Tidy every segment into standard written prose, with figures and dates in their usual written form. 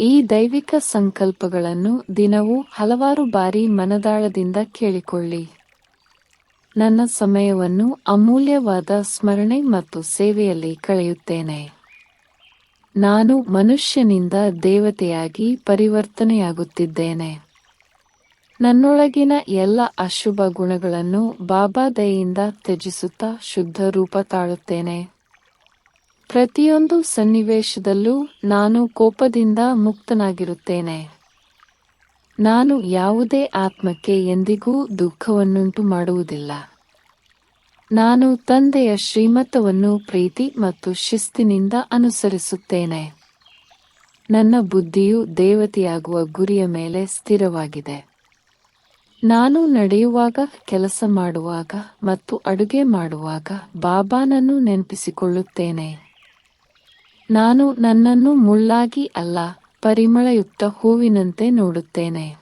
ಈ ದೈವಿಕ ಸಂಕಲ್ಪಗಳನ್ನು ದಿನವೂ ಹಲವಾರು ಬಾರಿ ಮನದಾಳದಿಂದ ಕೇಳಿಕೊಳ್ಳಿ. ನನ್ನ ಸಮಯವನ್ನು ಅಮೂಲ್ಯವಾದ ಸ್ಮರಣೆ ಮತ್ತು ಸೇವೆಯಲ್ಲಿ ಕಳೆಯುತ್ತೇನೆ. ನಾನು ಮನುಷ್ಯನಿಂದ ದೇವತೆಯಾಗಿ ಪರಿವರ್ತನೆಯಾಗುತ್ತಿದ್ದೇನೆ. ನನ್ನೊಳಗಿನ ಎಲ್ಲ ಅಶುಭ ಗುಣಗಳನ್ನು ಬಾಬಾ ದಯೆಯಿಂದ ತ್ಯಜಿಸುತ್ತಾ ಶುದ್ಧ ರೂಪ ತಾಳುತ್ತೇನೆ. ಪ್ರತಿಯೊಂದು ಸನ್ನಿವೇಶದಲ್ಲೂ ನಾನು ಕೋಪದಿಂದ ಮುಕ್ತನಾಗಿರುತ್ತೇನೆ. ನಾನು ಯಾವುದೇ ಆತ್ಮಕ್ಕೆ ಎಂದಿಗೂ ದುಃಖವನ್ನುಂಟು ಮಾಡುವುದಿಲ್ಲ. ನಾನು ತಂದೆಯ ಶ್ರೀಮತವನ್ನು ಪ್ರೀತಿ ಮತ್ತು ಶಿಸ್ತಿನಿಂದ ಅನುಸರಿಸುತ್ತೇನೆ. ನನ್ನ ಬುದ್ಧಿಯು ದೇವತೆಯಾಗುವ ಗುರಿಯ ಮೇಲೆ ಸ್ಥಿರವಾಗಿದೆ. ನಾನು ನಡೆಯುವಾಗ, ಕೆಲಸ ಮಾಡುವಾಗ ಮತ್ತು ಅಡುಗೆ ಮಾಡುವಾಗ ಬಾಬಾನನ್ನು ನೆನಪಿಸಿಕೊಳ್ಳುತ್ತೇನೆ. ನಾನು ನನ್ನನ್ನು ಮುಳ್ಳಾಗಿ ಅಲ್ಲ, ಪರಿಮಳಯುಕ್ತ ಹೂವಿನಂತೆ ನೋಡುತ್ತೇನೆ.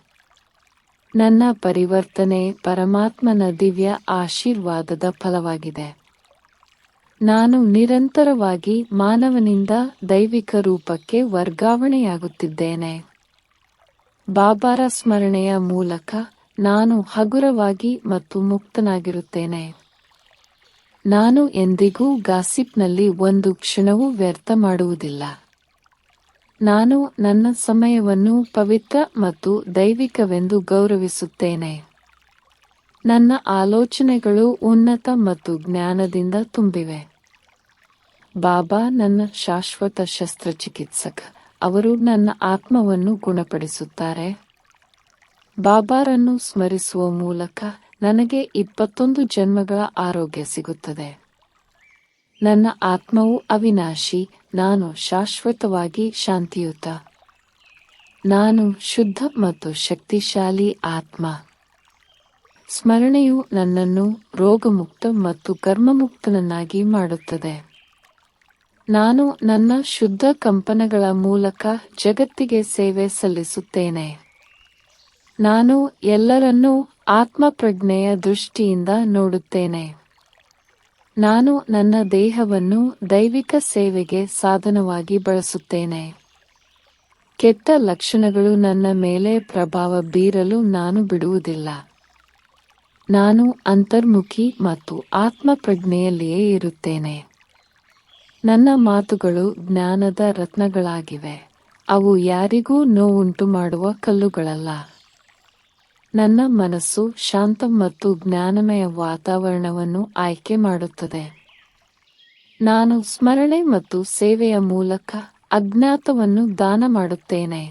ನನ್ನ ಪರಿವರ್ತನೆ ಪರಮಾತ್ಮನ ದಿವ್ಯ ಆಶೀರ್ವಾದದ ಫಲವಾಗಿದೆ. ನಾನು ನಿರಂತರವಾಗಿ ಮಾನವನಿಂದ ದೈವಿಕ ರೂಪಕ್ಕೆ ವರ್ಗಾವಣೆಯಾಗುತ್ತಿದ್ದೇನೆ. ಬಾಬಾರ ಸ್ಮರಣೆಯ ಮೂಲಕ ನಾನು ಹಗುರವಾಗಿ ಮತ್ತು ಮುಕ್ತನಾಗಿರುತ್ತೇನೆ. ನಾನು ಎಂದಿಗೂ ಗಾಸಿಪ್ನಲ್ಲಿ ಒಂದು ಕ್ಷಣವೂ ವ್ಯರ್ಥ ಮಾಡುವುದಿಲ್ಲ. ನಾನು ನನ್ನ ಸಮಯವನ್ನು ಪವಿತ್ರ ಮತ್ತು ದೈವಿಕವೆಂದು ಗೌರವಿಸುತ್ತೇನೆ. ನನ್ನ ಆಲೋಚನೆಗಳು ಉನ್ನತ ಮತ್ತು ಜ್ಞಾನದಿಂದ ತುಂಬಿವೆ. ಬಾಬಾ ನನ್ನ ಶಾಶ್ವತ ಶಸ್ತ್ರಚಿಕಿತ್ಸಕ. ಅವರು ನನ್ನ ಆತ್ಮವನ್ನು ಗುಣಪಡಿಸುತ್ತಾರೆ. ಬಾಬಾರನ್ನು ಸ್ಮರಿಸುವ ಮೂಲಕ ನನಗೆ 21 ಜನ್ಮಗಳ ಆರೋಗ್ಯ ಸಿಗುತ್ತದೆ. ನನ್ನ ಆತ್ಮವು ಅವಿನಾಶಿ. ನಾನು ಶಾಶ್ವತವಾಗಿ ಶಾಂತಿಯುತ. ನಾನು ಶುದ್ಧ ಮತ್ತು ಶಕ್ತಿಶಾಲಿ ಆತ್ಮ. ಸ್ಮರಣೆಯು ನನ್ನನ್ನು ರೋಗಮುಕ್ತ ಮತ್ತು ಕರ್ಮಮುಕ್ತನನ್ನಾಗಿ ಮಾಡುತ್ತದೆ. ನಾನು ನನ್ನ ಶುದ್ಧ ಕಂಪನಗಳ ಮೂಲಕ ಜಗತ್ತಿಗೆ ಸೇವೆ ಸಲ್ಲಿಸುತ್ತೇನೆ. ನಾನು ಎಲ್ಲರನ್ನೂ ಆತ್ಮಪ್ರಜ್ಞೆಯ ದೃಷ್ಟಿಯಿಂದ ನೋಡುತ್ತೇನೆ. ನಾನು ನನ್ನ ದೇಹವನ್ನು ದೈವಿಕ ಸೇವೆಗೆ ಸಾಧನವಾಗಿ ಬಳಸುತ್ತೇನೆ. ಕೆಟ್ಟ ಲಕ್ಷಣಗಳು ನನ್ನ ಮೇಲೆ ಪ್ರಭಾವ ಬೀರಲು ನಾನು ಬಿಡುವುದಿಲ್ಲ. ನಾನು ಅಂತರ್ಮುಖಿ ಮತ್ತು ಆತ್ಮಪ್ರಜ್ಞೆಯಲ್ಲಿಯೇ ಇರುತ್ತೇನೆ. ನನ್ನ ಮಾತುಗಳು ಜ್ಞಾನದ ರತ್ನಗಳಾಗಿವೆ. ಅವು ಯಾರಿಗೂ ನೋವುಂಟು ಮಾಡುವ ಕಲ್ಲುಗಳಲ್ಲ. ನನ್ನ ಮನಸ್ಸು ಶಾಂತ ಮತ್ತು ಜ್ಞಾನಮಯ ವಾತಾವರಣವನ್ನು ಆಯ್ಕೆ ಮಾಡುತ್ತದೆ. ನಾನು ಸ್ಮರಣೆ ಮತ್ತು ಸೇವೆಯ ಮೂಲಕ ಅಜ್ಞಾತವನ್ನು ದಾನ ಮಾಡುತ್ತೇನೆ.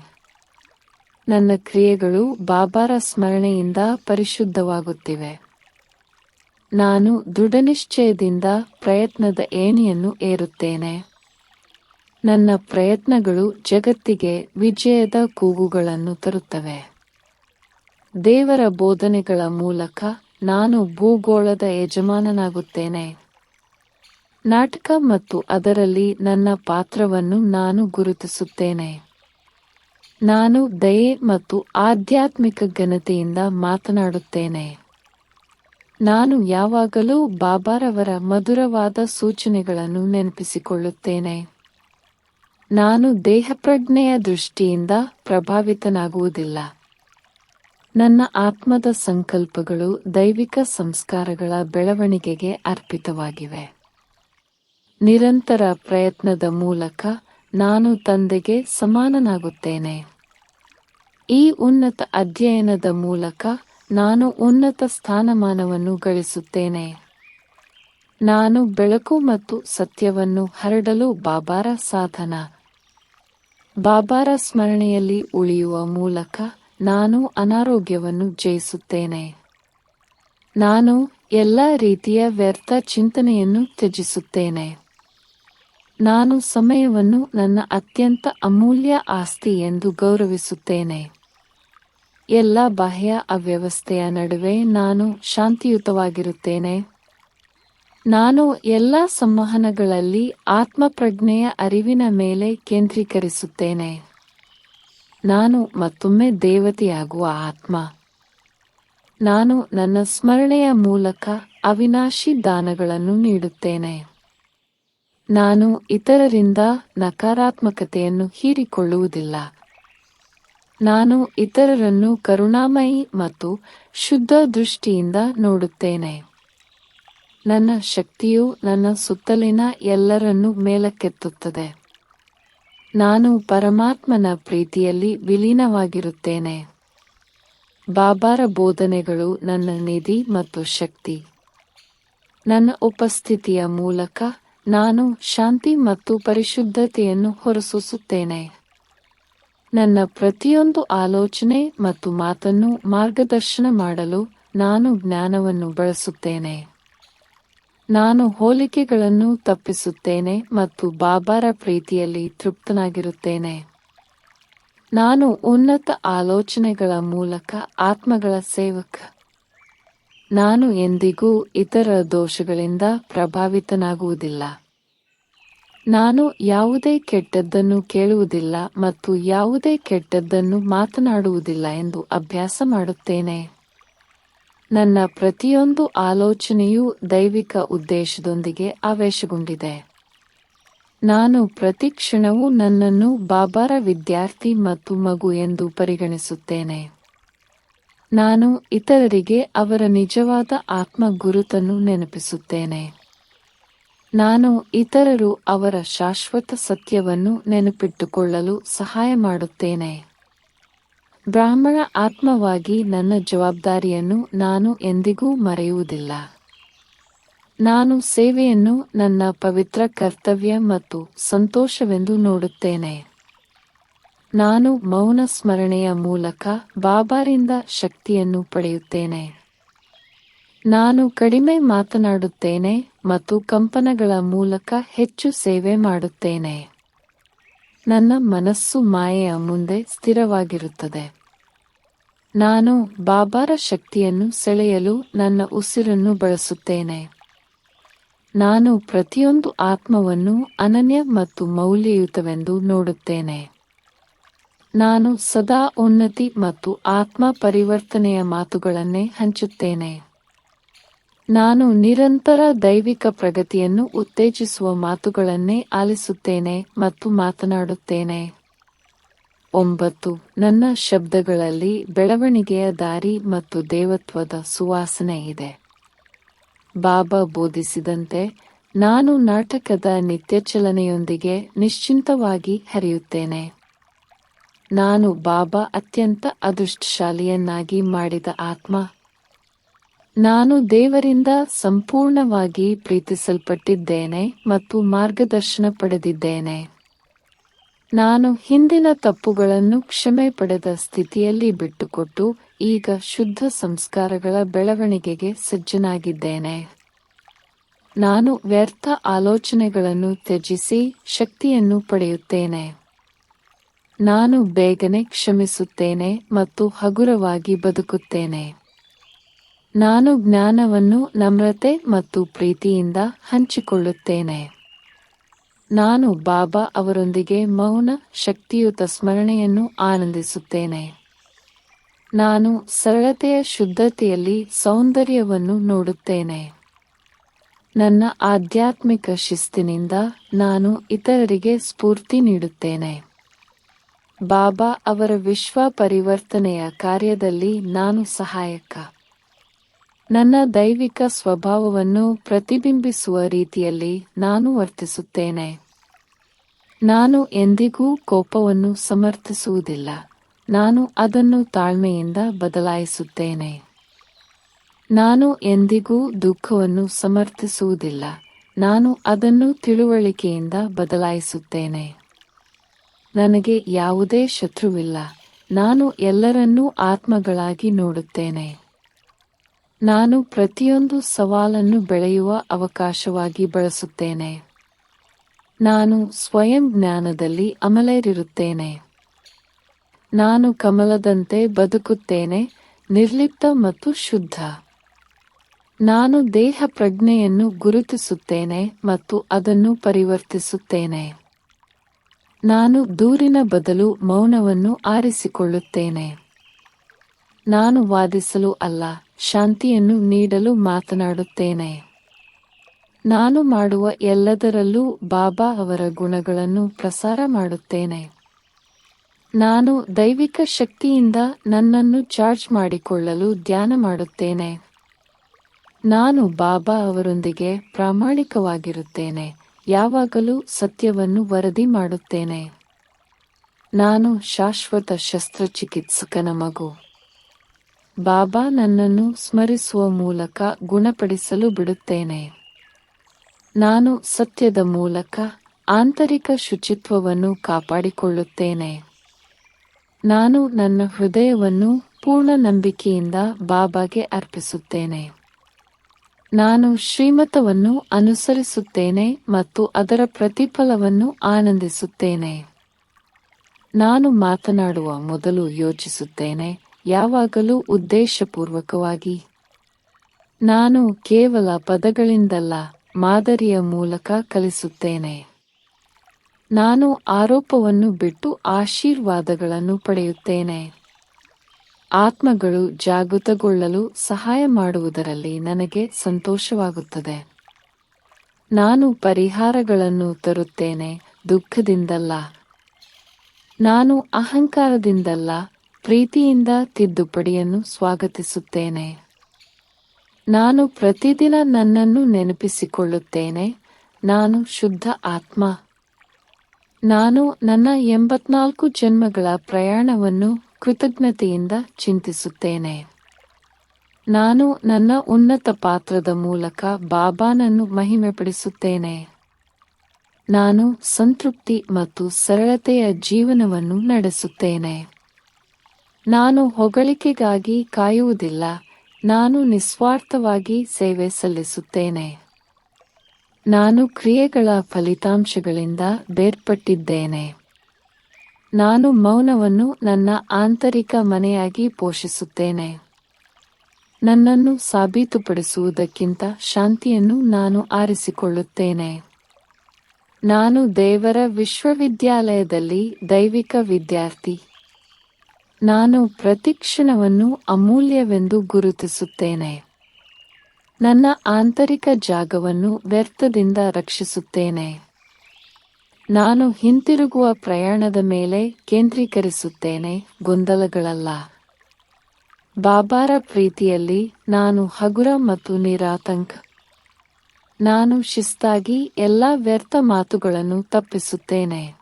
ನನ್ನ ಕ್ರಿಯೆಗಳು ಬಾಬಾರ ಸ್ಮರಣೆಯಿಂದ ಪರಿಶುದ್ಧವಾಗುತ್ತಿವೆ. ನಾನು ದೃಢನಿಶ್ಚಯದಿಂದ ಪ್ರಯತ್ನದ ಏಣಿಯನ್ನು ಏರುತ್ತೇನೆ. ನನ್ನ ಪ್ರಯತ್ನಗಳು ಜಗತ್ತಿಗೆ ವಿಜಯದ ಕೂಗುಗಳನ್ನು ತರುತ್ತವೆ. ದೇವರ ಬೋಧನೆಗಳ ಮೂಲಕ ನಾನು ಭೂಗೋಳದ ಯಜಮಾನನಾಗುತ್ತೇನೆ. ನಾಟಕ ಮತ್ತು ಅದರಲ್ಲಿ ನನ್ನ ಪಾತ್ರವನ್ನು ನಾನು ಗುರುತಿಸುತ್ತೇನೆ. ನಾನು ದಯೆ ಮತ್ತು ಆಧ್ಯಾತ್ಮಿಕ ಘನತೆಯಿಂದ ಮಾತನಾಡುತ್ತೇನೆ. ನಾನು ಯಾವಾಗಲೂ ಬಾಬಾರವರ ಮಧುರವಾದ ಸೂಚನೆಗಳನ್ನು ನೆನಪಿಸಿಕೊಳ್ಳುತ್ತೇನೆ. ನಾನು ದೇಹಪ್ರಜ್ಞೆಯ ದೃಷ್ಟಿಯಿಂದ ಪ್ರಭಾವಿತನಾಗುವುದಿಲ್ಲ. ನನ್ನ ಆತ್ಮದ ಸಂಕಲ್ಪಗಳು ದೈವಿಕ ಸಂಸ್ಕಾರಗಳ ಬೆಳವಣಿಗೆಗೆ ಅರ್ಪಿತವಾಗಿವೆ. ನಿರಂತರ ಪ್ರಯತ್ನದ ಮೂಲಕ ನಾನು ತಂದೆಗೆ ಸಮಾನನಾಗುತ್ತೇನೆ. ಈ ಉನ್ನತ ಅಧ್ಯಯನದ ಮೂಲಕ ನಾನು ಉನ್ನತ ಸ್ಥಾನಮಾನವನ್ನು ಗಳಿಸುತ್ತೇನೆ. ನಾನು ಬೆಳಕು ಮತ್ತು ಸತ್ಯವನ್ನು ಹರಡಲು ಬಾಬಾರ ಸಾಧನ. ಬಾಬಾರ ಸ್ಮರಣೆಯಲ್ಲಿ ಉಳಿಯುವ ಮೂಲಕ ನಾನು ಅನಾರೋಗ್ಯವನ್ನು ಜಯಿಸುತ್ತೇನೆ. ನಾನು ಎಲ್ಲ ರೀತಿಯ ವ್ಯರ್ಥ ಚಿಂತನೆಯನ್ನು ತ್ಯಜಿಸುತ್ತೇನೆ. ನಾನು ಸಮಯವನ್ನು ನನ್ನ ಅತ್ಯಂತ ಅಮೂಲ್ಯ ಆಸ್ತಿ ಎಂದು ಗೌರವಿಸುತ್ತೇನೆ. ಎಲ್ಲ ಬಾಹ್ಯ ಅವ್ಯವಸ್ಥೆಯ ನಡುವೆ ನಾನು ಶಾಂತಿಯುತವಾಗಿರುತ್ತೇನೆ. ನಾನು ಎಲ್ಲ ಸಂವಹನಗಳಲ್ಲಿ ಆತ್ಮಪ್ರಜ್ಞೆಯ ಅರಿವಿನ ಮೇಲೆ ಕೇಂದ್ರೀಕರಿಸುತ್ತೇನೆ. ನಾನು ಮತ್ತೊಮ್ಮೆ ದೇವತೆಯಾಗುವ ಆತ್ಮ. ನಾನು ನನ್ನ ಸ್ಮರಣೆಯ ಮೂಲಕ ಅವಿನಾಶಿ ದಾನಗಳನ್ನು ನೀಡುತ್ತೇನೆ. ನಾನು ಇತರರಿಂದ ನಕಾರಾತ್ಮಕತೆಯನ್ನು ಹೀರಿಕೊಳ್ಳುವುದಿಲ್ಲ. ನಾನು ಇತರರನ್ನು ಕರುಣಾಮಯಿ ಮತ್ತು ಶುದ್ಧ ದೃಷ್ಟಿಯಿಂದ ನೋಡುತ್ತೇನೆ. ನನ್ನ ಶಕ್ತಿಯು ನನ್ನ ಸುತ್ತಲಿನ ಎಲ್ಲರನ್ನೂ ಮೇಲಕ್ಕೆತ್ತುತ್ತದೆ. ನಾನು ಪರಮಾತ್ಮನ ಪ್ರೀತಿಯಲ್ಲಿ ವಿಲೀನವಾಗಿರುತ್ತೇನೆ. ಬಾಬಾರ ಬೋಧನೆಗಳು ನನ್ನ ನಿಧಿ ಮತ್ತು ಶಕ್ತಿ. ನನ್ನ ಉಪಸ್ಥಿತಿಯ ಮೂಲಕ ನಾನು ಶಾಂತಿ ಮತ್ತು ಪರಿಶುದ್ಧತೆಯನ್ನು ಹೊರಸೂಸುತ್ತೇನೆ. ನನ್ನ ಪ್ರತಿಯೊಂದು ಆಲೋಚನೆ ಮತ್ತು ಮಾತನ್ನು ಮಾರ್ಗದರ್ಶನ ಮಾಡಲು ನಾನು ಜ್ಞಾನವನ್ನು ಬಳಸುತ್ತೇನೆ. ನಾನು ಹೋಲಿಕೆಗಳನ್ನು ತಪ್ಪಿಸುತ್ತೇನೆ ಮತ್ತು ಬಾಬಾರ ಪ್ರೀತಿಯಲ್ಲಿ ತೃಪ್ತನಾಗಿರುತ್ತೇನೆ. ನಾನು ಉನ್ನತ ಆಲೋಚನೆಗಳ ಮೂಲಕ ಆತ್ಮಗಳ ಸೇವಕ. ನಾನು ಎಂದಿಗೂ ಇತರ ದೋಷಗಳಿಂದ ಪ್ರಭಾವಿತನಾಗುವುದಿಲ್ಲ. ನಾನು ಯಾವುದೇ ಕೆಟ್ಟದ್ದನ್ನು ಕೇಳುವುದಿಲ್ಲ ಮತ್ತು ಯಾವುದೇ ಕೆಟ್ಟದ್ದನ್ನು ಮಾತನಾಡುವುದಿಲ್ಲ ಎಂದು ಅಭ್ಯಾಸ ಮಾಡುತ್ತೇನೆ. ನನ್ನ ಪ್ರತಿಯೊಂದು ಆಲೋಚನೆಯೂ ದೈವಿಕ ಉದ್ದೇಶದೊಂದಿಗೆ ಆವೇಶಗೊಂಡಿದೆ. ನಾನು ಪ್ರತಿ ಕ್ಷಣವೂ ನನ್ನನ್ನು ಬಾಬಾರ ವಿದ್ಯಾರ್ಥಿ ಮತ್ತು ಮಗು ಎಂದು ಪರಿಗಣಿಸುತ್ತೇನೆ. ನಾನು ಇತರರಿಗೆ ಅವರ ನಿಜವಾದ ಆತ್ಮ ಗುರುತನ್ನು ನೆನಪಿಸುತ್ತೇನೆ. ನಾನು ಇತರರು ಅವರ ಶಾಶ್ವತ ಸತ್ಯವನ್ನು ನೆನಪಿಟ್ಟುಕೊಳ್ಳಲು ಸಹಾಯ ಮಾಡುತ್ತೇನೆ. ಬ್ರಾಹ್ಮಣ ಆತ್ಮವಾಗಿ ನನ್ನ ಜವಾಬ್ದಾರಿಯನ್ನು ನಾನು ಎಂದಿಗೂ ಮರೆಯುವುದಿಲ್ಲ. ನಾನು ಸೇವೆಯನ್ನು ನನ್ನ ಪವಿತ್ರ ಕರ್ತವ್ಯ ಮತ್ತು ಸಂತೋಷವೆಂದು ನೋಡುತ್ತೇನೆ. ನಾನು ಮೌನ ಸ್ಮರಣೆಯ ಮೂಲಕ ಬಾಬಾರಿಂದ ಶಕ್ತಿಯನ್ನು ಪಡೆಯುತ್ತೇನೆ. ನಾನು ಕಡಿಮೆ ಮಾತನಾಡುತ್ತೇನೆ ಮತ್ತು ಕಂಪನಗಳ ಮೂಲಕ ಹೆಚ್ಚು ಸೇವೆ ಮಾಡುತ್ತೇನೆ. ನನ್ನ ಮನಸ್ಸು ಮಾಯೆಯ ಮುಂದೆ ಸ್ಥಿರವಾಗಿರುತ್ತದೆ. ನಾನು ಬಾಬಾರ ಶಕ್ತಿಯನ್ನು ಸೆಳೆಯಲು ನನ್ನ ಉಸಿರನ್ನು ಬಳಸುತ್ತೇನೆ. ನಾನು ಪ್ರತಿಯೊಂದು ಆತ್ಮವನ್ನು ಅನನ್ಯ ಮತ್ತು ಮೌಲ್ಯಯುತವೆಂದು ನೋಡುತ್ತೇನೆ. ನಾನು ಸದಾ ಉನ್ನತಿ ಮತ್ತು ಆತ್ಮ ಪರಿವರ್ತನೆಯ ಮಾತುಗಳನ್ನೇ ಹಂಚುತ್ತೇನೆ. ನಾನು ನಿರಂತರ ದೈವಿಕ ಪ್ರಗತಿಯನ್ನು ಉತ್ತೇಜಿಸುವ ಮಾತುಗಳನ್ನೇ ಆಲಿಸುತ್ತೇನೆ ಮತ್ತು ಮಾತನಾಡುತ್ತೇನೆ. 9. ನನ್ನ ಶಬ್ದಗಳಲ್ಲಿ ಬೆಳವಣಿಗೆಯ ದಾರಿ ಮತ್ತು ದೇವತ್ವದ ಸುವಾಸನೆ ಇದೆ. ಬಾಬಾ ಬೋಧಿಸಿದಂತೆ ನಾನು ನಾಟಕದ ನಿತ್ಯಚಲನೆಯೊಂದಿಗೆ ನಿಶ್ಚಿಂತವಾಗಿ ಹರಿಯುತ್ತೇನೆ. ನಾನು ಬಾಬಾ ಅತ್ಯಂತ ಅದೃಷ್ಟಶಾಲಿಯನ್ನಾಗಿ ಮಾಡಿದ ಆತ್ಮ. ನಾನು ದೇವರಿಂದ ಸಂಪೂರ್ಣವಾಗಿ ಪ್ರೀತಿಸಲ್ಪಟ್ಟಿದ್ದೇನೆ ಮತ್ತು ಮಾರ್ಗದರ್ಶನ ಪಡೆದಿದ್ದೇನೆ. ನಾನು ಹಿಂದಿನ ತಪ್ಪುಗಳನ್ನು ಕ್ಷಮೆ ಪಡೆದ ಸ್ಥಿತಿಯಲ್ಲಿ ಬಿಟ್ಟುಕೊಟ್ಟು ಈಗ ಶುದ್ಧ ಸಂಸ್ಕಾರಗಳ ಬೆಳವಣಿಗೆಗೆ ಸಜ್ಜನಾಗಿದ್ದೇನೆ. ನಾನು ವ್ಯರ್ಥ ಆಲೋಚನೆಗಳನ್ನು ತ್ಯಜಿಸಿ ಶಕ್ತಿಯನ್ನು ಪಡೆಯುತ್ತೇನೆ. ನಾನು ಬೇಗನೆ ಕ್ಷಮಿಸುತ್ತೇನೆ ಮತ್ತು ಹಗುರವಾಗಿ ಬದುಕುತ್ತೇನೆ. ನಾನು ಜ್ಞಾನವನ್ನು ನಮ್ರತೆ ಮತ್ತು ಪ್ರೀತಿಯಿಂದ ಹಂಚಿಕೊಳ್ಳುತ್ತೇನೆ. ನಾನು ಬಾಬಾ ಅವರೊಂದಿಗೆ ಮೌನ ಶಕ್ತಿಯುತ ಸ್ಮರಣೆಯನ್ನು ಆನಂದಿಸುತ್ತೇನೆ. ನಾನು ಸರಳತೆಯ ಶುದ್ಧತೆಯಲ್ಲಿ ಸೌಂದರ್ಯವನ್ನು ನೋಡುತ್ತೇನೆ. ನನ್ನ ಆಧ್ಯಾತ್ಮಿಕ ಶಿಸ್ತಿನಿಂದ ನಾನು ಇತರರಿಗೆ ಸ್ಫೂರ್ತಿ ನೀಡುತ್ತೇನೆ. ಬಾಬಾ ಅವರ ವಿಶ್ವ ಪರಿವರ್ತನೆಯ ಕಾರ್ಯದಲ್ಲಿ ನಾನು ಸಹಾಯಕ. ನನ್ನ ದೈವಿಕ ಸ್ವಭಾವವನ್ನು ಪ್ರತಿಬಿಂಬಿಸುವ ರೀತಿಯಲ್ಲಿ ನಾನು ವರ್ತಿಸುತ್ತೇನೆ. ನಾನು ಎಂದಿಗೂ ಕೋಪವನ್ನು ಸಮರ್ಥಿಸುವುದಿಲ್ಲ. ನಾನು ಅದನ್ನು ತಾಳ್ಮೆಯಿಂದ ಬದಲಾಯಿಸುತ್ತೇನೆ. ನಾನು ಎಂದಿಗೂ ದುಃಖವನ್ನು ಸಮರ್ಥಿಸುವುದಿಲ್ಲ. ನಾನು ಅದನ್ನು ತಿಳುವಳಿಕೆಯಿಂದ ಬದಲಾಯಿಸುತ್ತೇನೆ. ನನಗೆ ಯಾವುದೇ ಶತ್ರುವಿಲ್ಲ. ನಾನು ಎಲ್ಲರನ್ನೂ ಆತ್ಮಗಳಾಗಿ ನೋಡುತ್ತೇನೆ. ನಾನು ಪ್ರತಿಯೊಂದು ಸವಾಲನ್ನು ಬೆಳೆಯುವ ಅವಕಾಶವಾಗಿ ಬಳಸುತ್ತೇನೆ. ನಾನು ಸ್ವಯಂ ಜ್ಞಾನದಲ್ಲಿ ಅಮಲೇರಿರುತ್ತೇನೆ. ನಾನು ಕಮಲದಂತೆ ಬದುಕುತ್ತೇನೆ, ನಿರ್ಲಿಪ್ತ ಮತ್ತು ಶುದ್ಧ. ನಾನು ದೇಹ ಪ್ರಜ್ಞೆಯನ್ನು ಗುರುತಿಸುತ್ತೇನೆ ಮತ್ತು ಅದನ್ನು ಪರಿವರ್ತಿಸುತ್ತೇನೆ. ನಾನು ದೂರಿನ ಬದಲು ಮೌನವನ್ನು ಆರಿಸಿಕೊಳ್ಳುತ್ತೇನೆ. ನಾನು ವಾದಿಸಲು ಅಲ್ಲ, ಶಾಂತಿಯನ್ನು ನೀಡಲು ಮಾತನಾಡುತ್ತೇನೆ. ನಾನು ಮಾಡುವ ಎಲ್ಲದರಲ್ಲೂ ಬಾಬಾ ಅವರ ಗುಣಗಳನ್ನು ಪ್ರಸಾರ ಮಾಡುತ್ತೇನೆ. ನಾನು ದೈವಿಕ ಶಕ್ತಿಯಿಂದ ನನ್ನನ್ನು ಚಾರ್ಜ್ ಮಾಡಿಕೊಳ್ಳಲು ಧ್ಯಾನ ಮಾಡುತ್ತೇನೆ. ನಾನು ಬಾಬಾ ಅವರೊಂದಿಗೆ ಪ್ರಾಮಾಣಿಕವಾಗಿರುತ್ತೇನೆ, ಯಾವಾಗಲೂ ಸತ್ಯವನ್ನು ವರದಿ ಮಾಡುತ್ತೇನೆ. ನಾನು ಶಾಶ್ವತ ಶಸ್ತ್ರಚಿಕಿತ್ಸಕನ ಮಗು. ಬಾಬಾ ನನ್ನನ್ನು ಸ್ಮರಿಸುವ ಮೂಲಕ ಗುಣಪಡಿಸಲು ಬಿಡುತ್ತೇನೆ. ನಾನು ಸತ್ಯದ ಮೂಲಕ ಆಂತರಿಕ ಶುಚಿತ್ವವನ್ನು ಕಾಪಾಡಿಕೊಳ್ಳುತ್ತೇನೆ. ನಾನು ನನ್ನ ಹೃದಯವನ್ನು ಪೂರ್ಣ ನಂಬಿಕೆಯಿಂದ ಬಾಬಾಗೆ ಅರ್ಪಿಸುತ್ತೇನೆ. ನಾನು ಶ್ರೀಮತವನ್ನು ಅನುಸರಿಸುತ್ತೇನೆ ಮತ್ತು ಅದರ ಪ್ರತಿಫಲವನ್ನು ಆನಂದಿಸುತ್ತೇನೆ. ನಾನು ಮಾತನಾಡುವ ಮೊದಲು ಯೋಚಿಸುತ್ತೇನೆ, ಯಾವಾಗಲೂ ಉದ್ದೇಶಪೂರ್ವಕವಾಗಿ. ನಾನು ಕೇವಲ ಪದಗಳಿಂದಲ್ಲ, ಮಾದರಿಯ ಮೂಲಕ ಕಲಿಸುತ್ತೇನೆ. ನಾನು ಆರೋಪವನ್ನು ಬಿಟ್ಟು ಆಶೀರ್ವಾದಗಳನ್ನು ಪಡೆಯುತ್ತೇನೆ. ಆತ್ಮಗಳು ಜಾಗೃತಗೊಳ್ಳಲು ಸಹಾಯ ಮಾಡುವುದರಲ್ಲಿ ನನಗೆ ಸಂತೋಷವಾಗುತ್ತದೆ. ನಾನು ಪರಿಹಾರಗಳನ್ನು ತರುತ್ತೇನೆ, ದುಃಖದಿಂದಲ್ಲ. ನಾನು ಅಹಂಕಾರದಿಂದಲ್ಲ, ಪ್ರೀತಿಯಿಂದ ತಿದ್ದುಪಡಿಯನ್ನು ಸ್ವಾಗತಿಸುತ್ತೇನೆ. ನಾನು ಪ್ರತಿದಿನ ನನ್ನನ್ನು ನೆನಪಿಸಿಕೊಳ್ಳುತ್ತೇನೆ, ನಾನು ಶುದ್ಧ ಆತ್ಮ. ನಾನು ನನ್ನ 84 ಜನ್ಮಗಳ ಪ್ರಯಾಣವನ್ನು ಕೃತಜ್ಞತೆಯಿಂದ ಚಿಂತಿಸುತ್ತೇನೆ. ನಾನು ನನ್ನ ಉನ್ನತ ಪಾತ್ರದ ಮೂಲಕ ಬಾಬಾನನ್ನು ಮಹಿಮೆಪಡಿಸುತ್ತೇನೆ. ನಾನು ಸಂತೃಪ್ತಿ ಮತ್ತು ಸರಳತೆಯ ಜೀವನವನ್ನು ನಡೆಸುತ್ತೇನೆ. ನಾನು ಹೊಗಳಿಕೆಗಾಗಿ ಕಾಯುವುದಿಲ್ಲ, ನಾನು ನಿಸ್ವಾರ್ಥವಾಗಿ ಸೇವೆ ಸಲ್ಲಿಸುತ್ತೇನೆ. ನಾನು ಕ್ರಿಯೆಗಳ ಫಲಿತಾಂಶಗಳಿಂದ ಬೇರ್ಪಟ್ಟಿದ್ದೇನೆ. ನಾನು ಮೌನವನ್ನು ನನ್ನ ಆಂತರಿಕ ಮನೆಯಾಗಿ ಪೋಷಿಸುತ್ತೇನೆ. ನನ್ನನ್ನು ಸಾಬೀತುಪಡಿಸುವುದಕ್ಕಿಂತ ಶಾಂತಿಯನ್ನು ನಾನು ಆರಿಸಿಕೊಳ್ಳುತ್ತೇನೆ. ನಾನು ದೇವರ ವಿಶ್ವವಿದ್ಯಾಲಯದಲ್ಲಿ ದೈವಿಕ ವಿದ್ಯಾರ್ಥಿ. ನಾನು ಪ್ರತಿ ಕ್ಷಣವನ್ನು ಅಮೂಲ್ಯವೆಂದು ಗುರುತಿಸುತ್ತೇನೆ. ನನ್ನ ಆಂತರಿಕ ಜಾಗವನ್ನು ವ್ಯರ್ಥದಿಂದ ರಕ್ಷಿಸುತ್ತೇನೆ. ನಾನು ಹಿಂತಿರುಗುವ ಪ್ರಯಾಣದ ಮೇಲೆ ಕೇಂದ್ರೀಕರಿಸುತ್ತೇನೆ, ಗೊಂದಲಗಳಲ್ಲ. ಬಾಬಾರ ಪ್ರೀತಿಯಲ್ಲಿ ನಾನು ಹಗುರ ಮತ್ತು ನಿರಾತಂಕ. ನಾನು ಶಿಸ್ತಾಗಿ ಎಲ್ಲ ವ್ಯರ್ಥ ಮಾತುಗಳನ್ನು ತಪ್ಪಿಸುತ್ತೇನೆ.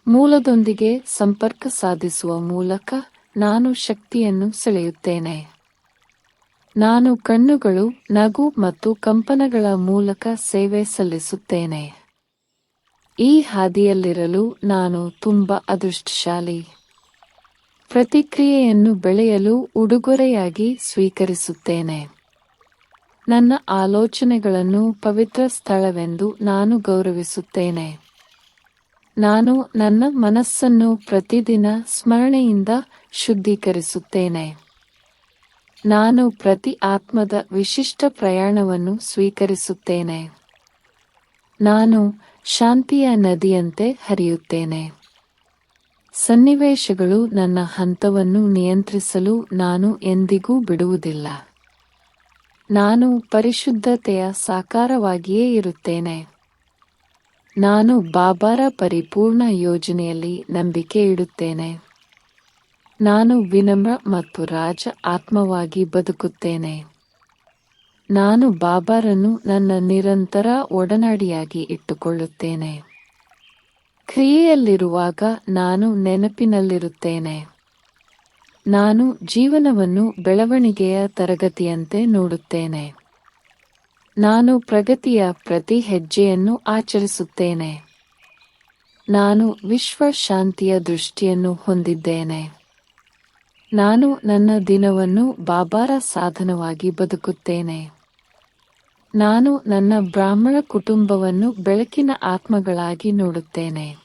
ಮೂಲದೊಂದಿಗೆ ಸಂಪರ್ಕ ಸಾಧಿಸುವ ಮೂಲಕ ನಾನು ಶಕ್ತಿಯನ್ನು ಸೆಳೆಯುತ್ತೇನೆ. ನಾನು ಕಣ್ಣುಗಳು, ನಗು ಮತ್ತು ಕಂಪನಗಳ ಮೂಲಕ ಸೇವೆ ಸಲ್ಲಿಸುತ್ತೇನೆ. ಈ ಹಾದಿಯಲ್ಲಿರಲು ನಾನು ತುಂಬ ಅದೃಷ್ಟಶಾಲಿ. ಪ್ರತಿಕ್ರಿಯೆಯನ್ನು ಬೆಳೆಯಲು ಉಡುಗೊರೆಯಾಗಿ ಸ್ವೀಕರಿಸುತ್ತೇನೆ. ನನ್ನ ಆಲೋಚನೆಗಳನ್ನು ಪವಿತ್ರ ಸ್ಥಳವೆಂದು ನಾನು ಗೌರವಿಸುತ್ತೇನೆ. ನಾನು ನನ್ನ ಮನಸ್ಸನ್ನು ಪ್ರತಿದಿನ ಸ್ಮರಣೆಯಿಂದ ಶುದ್ಧೀಕರಿಸುತ್ತೇನೆ. ನಾನು ಪ್ರತಿ ಆತ್ಮದ ವಿಶಿಷ್ಟ ಪ್ರಯಾಣವನ್ನು ಸ್ವೀಕರಿಸುತ್ತೇನೆ. ನಾನು ಶಾಂತಿಯ ನದಿಯಂತೆ ಹರಿಯುತ್ತೇನೆ. ಸನ್ನಿವೇಶಗಳು ನನ್ನ ಹಂತವನ್ನು ನಿಯಂತ್ರಿಸಲು ನಾನು ಎಂದಿಗೂ ಬಿಡುವುದಿಲ್ಲ. ನಾನು ಪರಿಶುದ್ಧತೆಯ ಸಾಕಾರವಾಗಿಯೇ ಇರುತ್ತೇನೆ. ನಾನು ಬಾಬಾರ ಪರಿಪೂರ್ಣ ಯೋಜನೆಯಲ್ಲಿ ನಂಬಿಕೆ ಇಡುತ್ತೇನೆ. ನಾನು ವಿನಮ್ರ ಮತ್ತು ರಾಜ ಆತ್ಮವಾಗಿ ಬದುಕುತ್ತೇನೆ. ನಾನು ಬಾಬಾರನ್ನು ನನ್ನ ನಿರಂತರ ಒಡನಾಡಿಯಾಗಿ ಇಟ್ಟುಕೊಳ್ಳುತ್ತೇನೆ. ಕ್ರಿಯೆಯಲ್ಲಿರುವಾಗ ನಾನು ನೆನಪಿನಲ್ಲಿರುತ್ತೇನೆ. ನಾನು ಜೀವನವನ್ನು ಬೆಳವಣಿಗೆಯ ತರಗತಿಯಂತೆ ನೋಡುತ್ತೇನೆ. ನಾನು ಪ್ರಗತಿಯ ಪ್ರತಿ ಹೆಜ್ಜೆಯನ್ನು ಆಚರಿಸುತ್ತೇನೆ. ನಾನು ವಿಶ್ವ ಶಾಂತಿಯ ದೃಷ್ಟಿಯನ್ನು ಹೊಂದಿದ್ದೇನೆ. ನಾನು ನನ್ನ ದಿನವನ್ನು ಬಾಬಾರ ಸಾಧನವಾಗಿ ಬದುಕುತ್ತೇನೆ. ನಾನು ನನ್ನ ಬ್ರಾಹ್ಮಣ ಕುಟುಂಬವನ್ನು ಬೆಳಕಿನ ಆತ್ಮಗಳಾಗಿ ನೋಡುತ್ತೇನೆ.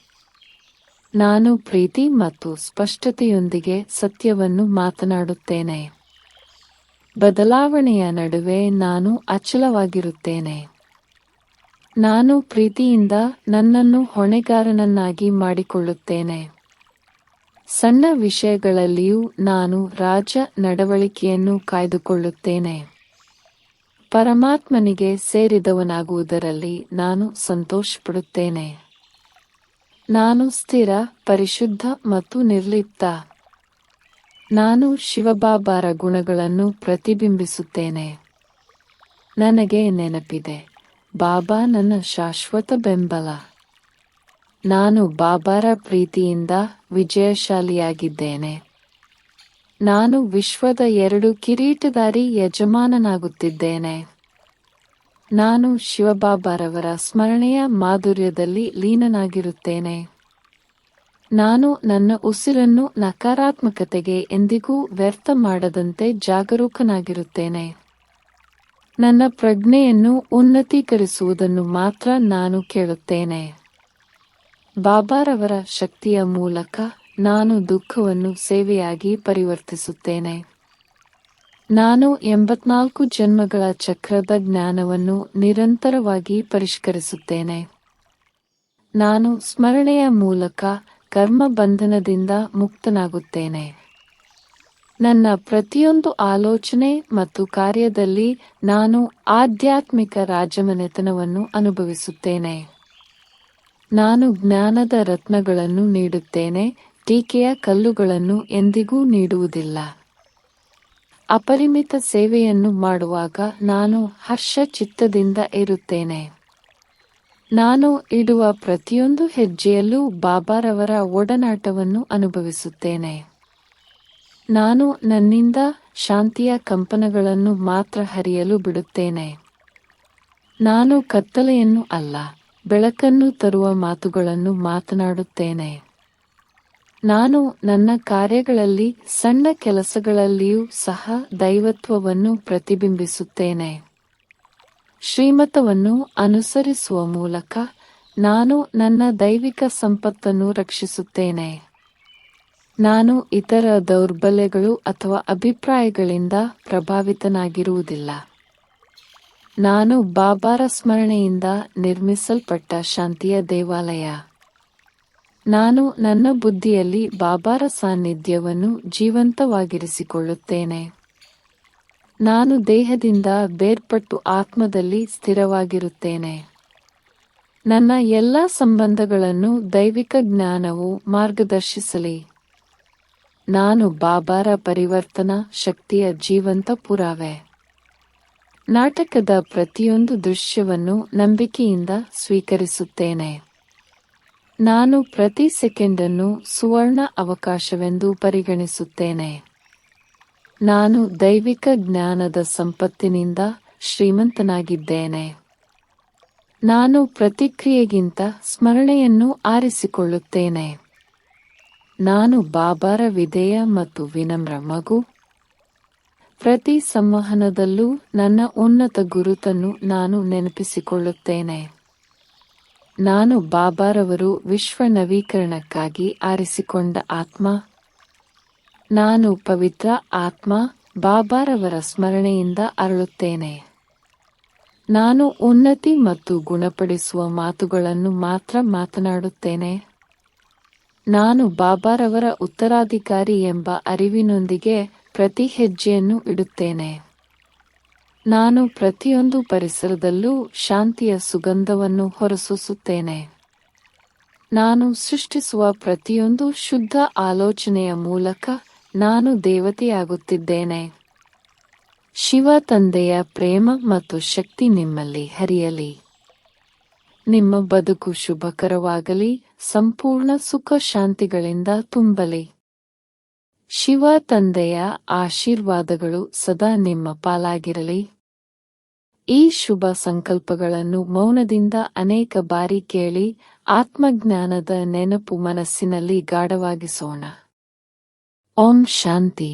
ನಾನು ಪ್ರೀತಿ ಮತ್ತು ಸ್ಪಷ್ಟತೆಯೊಂದಿಗೆ ಸತ್ಯವನ್ನು ಮಾತನಾಡುತ್ತೇನೆ. ಬದಲಾವಣೆಯ ನಡುವೆ ನಾನು ಅಚಲವಾಗಿರುತ್ತೇನೆ. ನಾನು ಪ್ರೀತಿಯಿಂದ ನನ್ನನ್ನು ಹೊಣೆಗಾರನನ್ನಾಗಿ ಮಾಡಿಕೊಳ್ಳುತ್ತೇನೆ. ಸಣ್ಣ ವಿಷಯಗಳಲ್ಲಿಯೂ ನಾನು ರಾಜ ನಡವಳಿಕೆಯನ್ನು ಕಾಯ್ದುಕೊಳ್ಳುತ್ತೇನೆ. ಪರಮಾತ್ಮನಿಗೆ ಸೇರಿದವನಾಗುವುದರಲ್ಲಿ ನಾನು ಸಂತೋಷಪಡುತ್ತೇನೆ. ನಾನು ಸ್ಥಿರ, ಪರಿಶುದ್ಧ ಮತ್ತು ನಿರ್ಲಿಪ್ತ. ನಾನು ಶಿವಬಾಬಾರ ಗುಣಗಳನ್ನು ಪ್ರತಿಬಿಂಬಿಸುತ್ತೇನೆ. ನನಗೆ ನೆನಪಿದೆ, ಬಾಬಾ ನನ್ನ ಶಾಶ್ವತ ಬೆಂಬಲ. ನಾನು ಬಾಬಾರ ಪ್ರೀತಿಯಿಂದ ವಿಜಯಶಾಲಿಯಾಗಿದ್ದೇನೆ. ನಾನು ವಿಶ್ವದ 2 ಕಿರೀಟಧಾರಿ ಯಜಮಾನನಾಗುತ್ತಿದ್ದೇನೆ. ನಾನು ಶಿವಬಾಬಾರವರ ಸ್ಮರಣೆಯ ಮಾಧುರ್ಯದಲ್ಲಿ ಲೀನನಾಗಿರುತ್ತೇನೆ. ನಾನು ನನ್ನ ಉಸಿರನ್ನು ನಕಾರಾತ್ಮಕತೆಗೆ ಎಂದಿಗೂ ವ್ಯರ್ಥ ಮಾಡದಂತೆ ಜಾಗರೂಕನಾಗಿರುತ್ತೇನೆ. ನನ್ನ ಪ್ರಜ್ಞೆಯನ್ನು ಉನ್ನತೀಕರಿಸುವುದನ್ನು ಮಾತ್ರ ನಾನು ಕೇಳುತ್ತೇನೆ. ಬಾಬಾರವರ ಶಕ್ತಿಯ ಮೂಲಕ ನಾನು ದುಃಖವನ್ನು ಸೇವೆಯಾಗಿ ಪರಿವರ್ತಿಸುತ್ತೇನೆ. ನಾನು 84 ಜನ್ಮಗಳ ಚಕ್ರದ ಜ್ಞಾನವನ್ನು ನಿರಂತರವಾಗಿ ಪರಿಷ್ಕರಿಸುತ್ತೇನೆ. ನಾನು ಸ್ಮರಣೆಯ ಮೂಲಕ ಕರ್ಮ ಬಂಧನದಿಂದ ಮುಕ್ತನಾಗುತ್ತೇನೆ. ನನ್ನ ಪ್ರತಿಯೊಂದು ಆಲೋಚನೆ ಮತ್ತು ಕಾರ್ಯದಲ್ಲಿ ನಾನು ಆಧ್ಯಾತ್ಮಿಕ ರಾಜಮನೆತನವನ್ನು ಅನುಭವಿಸುತ್ತೇನೆ. ನಾನು ಜ್ಞಾನದ ರತ್ನಗಳನ್ನು ನೀಡುತ್ತೇನೆ, ಟೀಕೆಯ ಕಲ್ಲುಗಳನ್ನು ಎಂದಿಗೂ ನೀಡುವುದಿಲ್ಲ. ಅಪರಿಮಿತ ಸೇವೆಯನ್ನು ಮಾಡುವಾಗ ನಾನು ಹರ್ಷ ಚಿತ್ತದಿಂದ ಇರುತ್ತೇನೆ. ನಾನು ಇಡುವ ಪ್ರತಿಯೊಂದು ಹೆಜ್ಜೆಯಲ್ಲೂ ಬಾಬಾರವರ ಒಡನಾಟವನ್ನು ಅನುಭವಿಸುತ್ತೇನೆ. ನಾನು ನನ್ನಿಂದ ಶಾಂತಿಯ ಕಂಪನಗಳನ್ನು ಮಾತ್ರ ಹರಿಯಲು ಬಿಡುತ್ತೇನೆ. ನಾನು ಕತ್ತಲೆಯನ್ನು ಅಲ್ಲ, ಬೆಳಕನ್ನು ತರುವ ಮಾತುಗಳನ್ನು ಮಾತನಾಡುತ್ತೇನೆ. ನಾನು ನನ್ನ ಕಾರ್ಯಗಳಲ್ಲಿ ಸಣ್ಣ ಕೆಲಸಗಳಲ್ಲಿಯೂ ಸಹ ದೈವತ್ವವನ್ನು ಪ್ರತಿಬಿಂಬಿಸುತ್ತೇನೆ. ಶ್ರೀಮತವನ್ನು ಅನುಸರಿಸುವ ಮೂಲಕ ನಾನು ನನ್ನ ದೈವಿಕ ಸಂಪತ್ತನ್ನು ರಕ್ಷಿಸುತ್ತೇನೆ. ನಾನು ಇತರ ದೌರ್ಬಲ್ಯಗಳು ಅಥವಾ ಅಭಿಪ್ರಾಯಗಳಿಂದ ಪ್ರಭಾವಿತನಾಗಿರುವುದಿಲ್ಲ. ನಾನು ಬಾಬಾರ ಸ್ಮರಣೆಯಿಂದ ನಿರ್ಮಿಸಲ್ಪಟ್ಟ ಶಾಂತಿಯ ದೇವಾಲಯ. ನಾನು ನನ್ನ ಬುದ್ಧಿಯಲ್ಲಿ ಬಾಬಾರ ಸಾನ್ನಿಧ್ಯವನ್ನು ಜೀವಂತವಾಗಿರಿಸಿಕೊಳ್ಳುತ್ತೇನೆ. ನಾನು ದೇಹದಿಂದ ಬೇರ್ಪಟ್ಟು ಆತ್ಮದಲ್ಲಿ ಸ್ಥಿರವಾಗಿರುತ್ತೇನೆ. ನನ್ನ ಎಲ್ಲ ಸಂಬಂಧಗಳನ್ನು ದೈವಿಕ ಜ್ಞಾನವು ಮಾರ್ಗದರ್ಶಿಸಲಿ. ನಾನು ಬಾಬಾರ ಪರಿವರ್ತನಾ ಶಕ್ತಿಯ ಜೀವಂತ ಪುರಾವೆ. ನಾಟಕದ ಪ್ರತಿಯೊಂದು ದೃಶ್ಯವನ್ನು ನಂಬಿಕೆಯಿಂದ ಸ್ವೀಕರಿಸುತ್ತೇನೆ. ನಾನು ಪ್ರತಿ ಸೆಕೆಂಡನ್ನು ಸುವರ್ಣ ಅವಕಾಶವೆಂದು ಪರಿಗಣಿಸುತ್ತೇನೆ. ನಾನು ದೈವಿಕ ಜ್ಞಾನದ ಸಂಪತ್ತಿನಿಂದ ಶ್ರೀಮಂತನಾಗಿದ್ದೇನೆ. ನಾನು ಪ್ರತಿಕ್ರಿಯೆಗಿಂತ ಸ್ಮರಣೆಯನ್ನು ಆರಿಸಿಕೊಳ್ಳುತ್ತೇನೆ. ನಾನು ಬಾಬಾರ ವಿಧೇಯ ಮತ್ತು ವಿನಮ್ರ ಮಗು. ಪ್ರತಿ ಸಂವಹನದಲ್ಲೂ ನನ್ನ ಉನ್ನತ ಗುರುತನ್ನು ನಾನು ನೆನಪಿಸಿಕೊಳ್ಳುತ್ತೇನೆ. ನಾನು ಬಾಬಾರವರು ವಿಶ್ವ ನವೀಕರಣಕ್ಕಾಗಿ ಆರಿಸಿಕೊಂಡ ಆತ್ಮ. ನಾನು ಪವಿತ್ರ ಆತ್ಮ, ಬಾಬಾರವರ ಸ್ಮರಣೆಯಿಂದ ಅರಳುತ್ತೇನೆ. ನಾನು ಉನ್ನತಿ ಮತ್ತು ಗುಣಪಡಿಸುವ ಮಾತುಗಳನ್ನು ಮಾತ್ರ ಮಾತನಾಡುತ್ತೇನೆ. ನಾನು ಬಾಬಾರವರ ಉತ್ತರಾಧಿಕಾರಿ ಎಂಬ ಅರಿವಿನೊಂದಿಗೆ ಪ್ರತಿ ಹೆಜ್ಜೆಯನ್ನು ಇಡುತ್ತೇನೆ. ನಾನು ಪ್ರತಿಯೊಂದು ಪರಿಸರದಲ್ಲೂ ಶಾಂತಿಯ ಸುಗಂಧವನ್ನು ಹೊರಸೂಸುತ್ತೇನೆ. ನಾನು ಸೃಷ್ಟಿಸುವ ಪ್ರತಿಯೊಂದು ಶುದ್ಧ ಆಲೋಚನೆಯ ಮೂಲಕ ನಾನು ದೇವತೆಯಾಗುತ್ತಿದ್ದೇನೆ. ಶಿವ ತಂದೆಯ ಪ್ರೇಮ ಮತ್ತು ಶಕ್ತಿ ನಿಮ್ಮಲ್ಲಿ ಹರಿಯಲಿ. ನಿಮ್ಮ ಬದುಕು ಶುಭಕರವಾಗಲಿ, ಸಂಪೂರ್ಣ ಸುಖ ಶಾಂತಿಗಳಿಂದ ತುಂಬಲಿ. ಶಿವ ತಂದೆಯ ಆಶೀರ್ವಾದಗಳು ಸದಾ ನಿಮ್ಮ ಪಾಲಾಗಿರಲಿ. ಈ ಶುಭ ಸಂಕಲ್ಪಗಳನ್ನು ಮೌನದಿಂದ ಅನೇಕ ಬಾರಿ ಕೇಳಿ ಆತ್ಮಜ್ಞಾನದ ನೆನಪು ಮನಸ್ಸಿನಲ್ಲಿ ಗಾಢವಾಗಿಸೋಣ. ಓಂ ಶಾಂತಿ.